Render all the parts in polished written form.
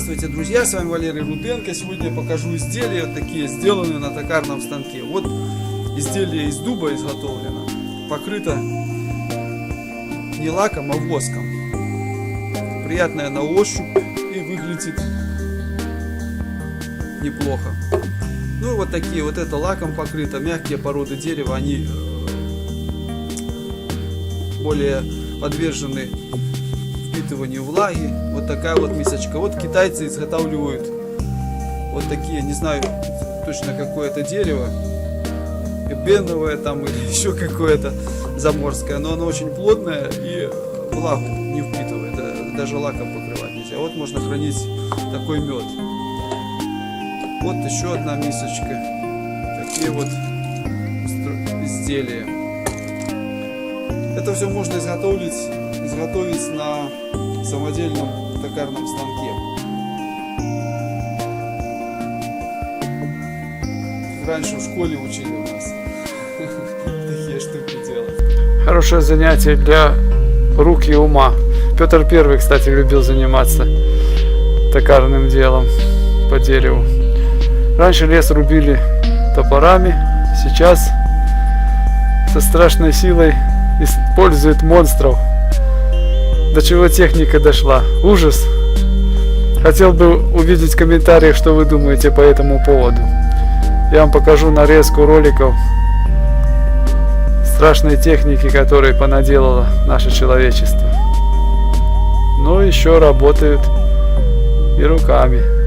Здравствуйте, друзья, с вами Валерий Руденко. Сегодня я покажу изделия, такие сделанные на токарном станке. Вот изделие из дуба изготовлено, покрыто не лаком, а воском. Приятное на ощупь и выглядит неплохо. Ну и вот такие, вот это лаком покрыто, мягкие породы дерева, они более подвержены впитыванию влаги. Вот такая вот мисочка. Вот китайцы изготавливают вот такие, не знаю точно какое это дерево, эбеновое там или еще какое-то заморское, но оно очень плотное и влагу не впитывает, даже лаком покрывать нельзя. Вот можно хранить такой мед. Вот еще одна мисочка. Такие вот изделия. Это все можно изготовить на самодельном токарном станке. Раньше в школе учили у нас такие штуки делать. Хорошее занятие для рук и ума. Петр I, кстати, любил заниматься токарным делом по дереву. Раньше лес рубили топорами, сейчас со страшной силой используют монстров. До чего техника дошла. Ужас. Хотел бы увидеть в комментариях, что вы думаете по этому поводу. Я вам покажу нарезку роликов страшной техники, которые понаделало наше человечество. Но еще работают и руками.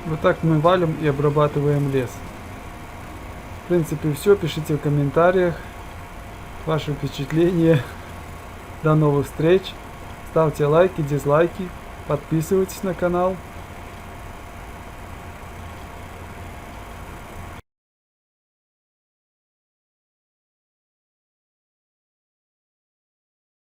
Вот так мы валим и обрабатываем лес. В принципе все. Пишите в комментариях ваши впечатления. До новых встреч. Ставьте лайки, дизлайки. Подписывайтесь на канал.